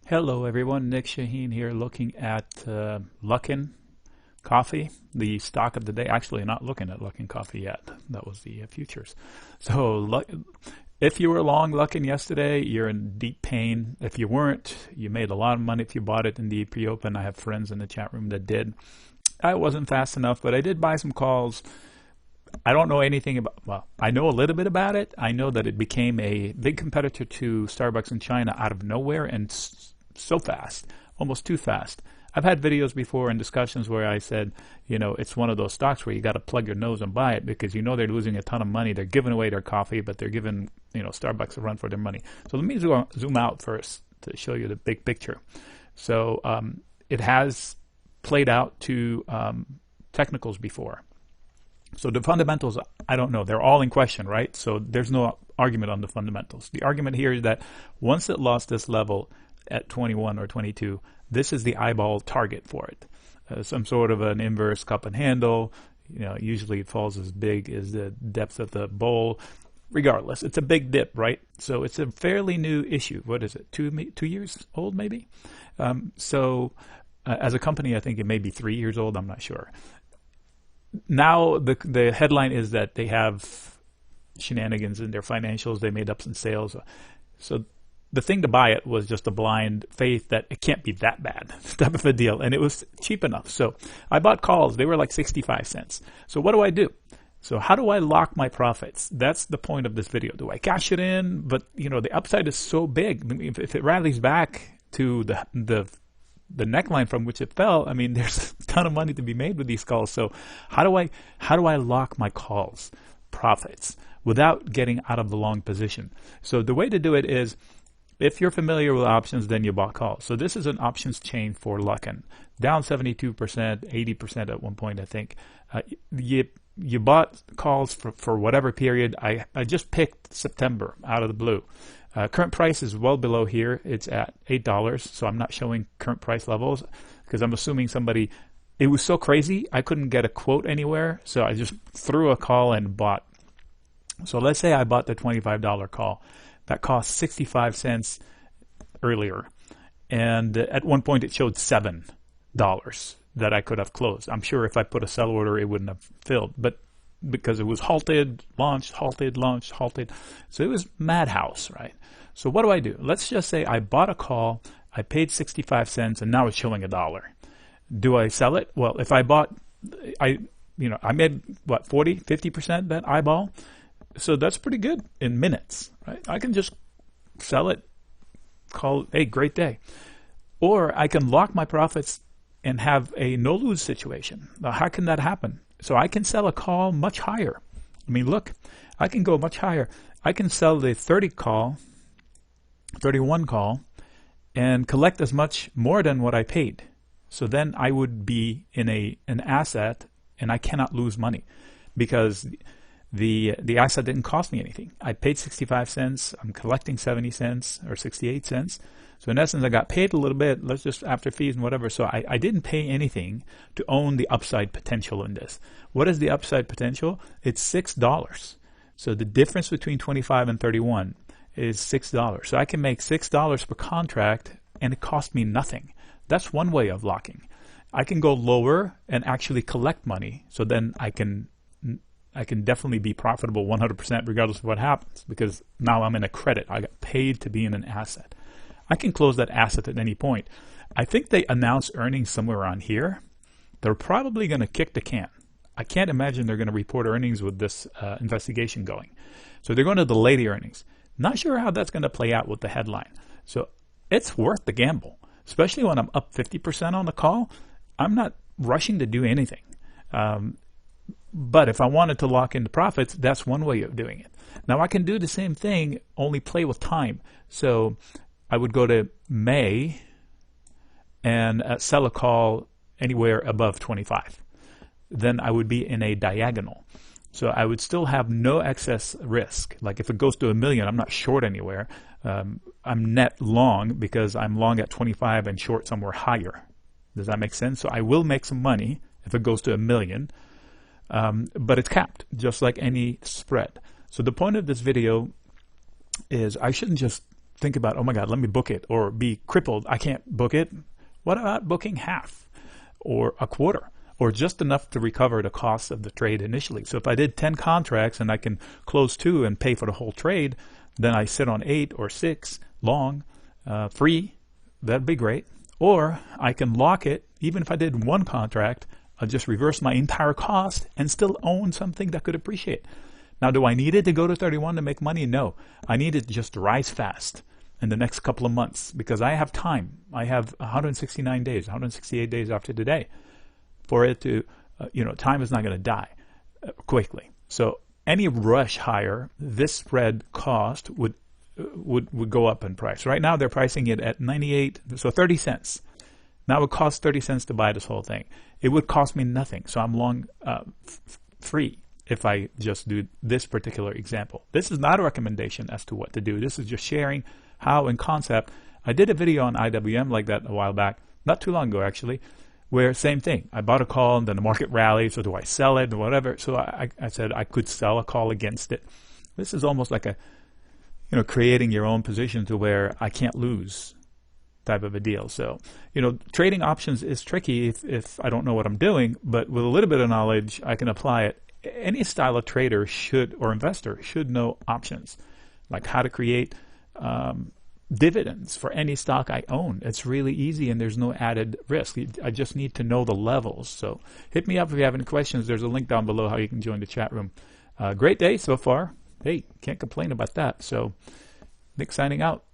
Hello everyone, Nick Shaheen here looking at Lukin Coffee, the stock of the day. Actually, not looking at Lukin Coffee yet. That was the futures. So if you were long Lukin yesterday, you're in deep pain. If you weren't, you made a lot of money if you bought it in the pre-open. I have friends in the chat room that did. I wasn't fast enough, but I did buy some calls. I don't know anything about, well, I know a little bit about it. I know that it became a big competitor to Starbucks in China out of nowhere and so fast, almost too fast. I've had videos before and discussions where I said, you know, it's one of those stocks where you got to plug your nose and buy it because you know they're losing a ton of money. They're giving away their coffee, but they're giving, you know, Starbucks a run for their money. So let me zoom out first to show you the big picture. So it has played out to technicals before. So the fundamentals, I don't know. They're all in question, right? So there's no argument on the fundamentals. The argument here is that once it lost this level at 21 or 22, this is the eyeball target for it. Some sort of an inverse cup and handle. You know, usually it falls as big as the depth of the bowl. Regardless, it's a big dip, right? So it's a fairly new issue. What is it? 2 years old, maybe? As a company, I think it may be 3 years old. I'm not sure. Now the headline is that they have shenanigans in their financials. They made ups in sales. So the thing to buy it was just a blind faith that it can't be that bad type of a deal. And it was cheap enough. So I bought calls. They were like 65 cents. So what do? So how do I lock my profits? That's the point of this video. Do I cash it in? But you know, the upside is so big. I mean, if it rallies back to the neckline from which it fell, I mean, there's a ton of money to be made with these calls. So how do I lock my calls profits without getting out of the long position? So the way to do it is, if you're familiar with options, then you bought calls. So this is an options chain for Lukin, down 72%, 80% at one point, I think. You bought calls for whatever period. I just picked September out of the blue. Current price is well below here. It's at $8, so I'm not showing current price levels because I'm assuming somebody, it was so crazy, I couldn't get a quote anywhere, so I just threw a call and bought. So let's say I bought the $25 call. That cost 65 cents earlier, and at one point it showed $7 that I could have closed. I'm sure if I put a sell order, it wouldn't have filled, but because it was halted, launched, halted, launched, halted. So it was madhouse, right? So what do? Let's just say I bought a call, I paid 65 cents, and now it's showing $1. Do I sell it? Well, if I bought, I made what, 40, 50% that eyeball? So that's pretty good in minutes, right? I can just sell it, call it a great day. Or I can lock my profits and have a no-lose situation. Now, how can that happen? So I can sell a call much higher. I mean, look, I can go much higher. I can sell the 31 call, and collect as much more than what I paid. So then I would be in an asset, and I cannot lose money because the asset didn't cost me anything. I paid 65 cents. I'm collecting 70 cents or 68 cents. So in essence, I got paid a little bit. Let's just after fees and whatever. So I didn't pay anything to own the upside potential in this. What is the upside potential? It's $6. So the difference between 25 and 31 is $6. So I can make $6 per contract, and it cost me nothing. That's one way of locking. I can go lower and actually collect money. So then I can definitely be profitable 100% regardless of what happens, because now I'm in a credit. I got paid to be in an asset. I can close that asset at any point. I think they announced earnings somewhere around here. They're probably going to kick the can. I can't imagine they're going to report earnings with this investigation going. So they're going to delay the earnings. Not sure how that's going to play out with the headline. So it's worth the gamble, especially when I'm up 50% on the call. I'm not rushing to do anything. But if I wanted to lock in the profits, that's one way of doing it. Now I can do the same thing, only play with time. So I would go to May and sell a call anywhere above 25. Then I would be in a diagonal. So I would still have no excess risk. Like if it goes to 1 million, I'm not short anywhere. I'm net long because I'm long at 25 and short somewhere higher. Does that make sense? So I will make some money if it goes to 1 million. But it's capped, just like any spread. So the point of this video is I shouldn't just think about, oh my God, let me book it, or be crippled, I can't book it. What about booking half or a quarter, or just enough to recover the cost of the trade initially? So if I did 10 contracts and I can close 2 and pay for the whole trade, then I sit on 8 or 6 long, free. That'd be great. Or I can lock it. Even if I did 1 contract, I'll just reverse my entire cost and still own something that could appreciate. Now, do I need it to go to 31 to make money? No. I need it just to rise fast in the next couple of months, because I have time. I have 169 days, 168 days after today for it to, time is not going to die quickly. So any rush higher, this spread cost would go up in price. Right now they're pricing it at 98, so 30 cents. Now it would cost 30 cents to buy this whole thing. It would cost me nothing. So I'm long free if I just do this particular example. This is not a recommendation as to what to do. This is just sharing how in concept. I did a video on IWM like that a while back, not too long ago actually, where same thing. I bought a call and then the market rallied, so do I sell it or whatever? So I said I could sell a call against it. This is almost like creating your own position to where I can't lose type of a deal. So, trading options is tricky if I don't know what I'm doing, but with a little bit of knowledge, I can apply it. Any style of trader or investor should know options, like how to create dividends for any stock I own. It's really easy and there's no added risk. I just need to know the levels. So hit me up if you have any questions. There's a link down below how you can join the chat room. Great day so far. Hey, can't complain about that. So Nick signing out.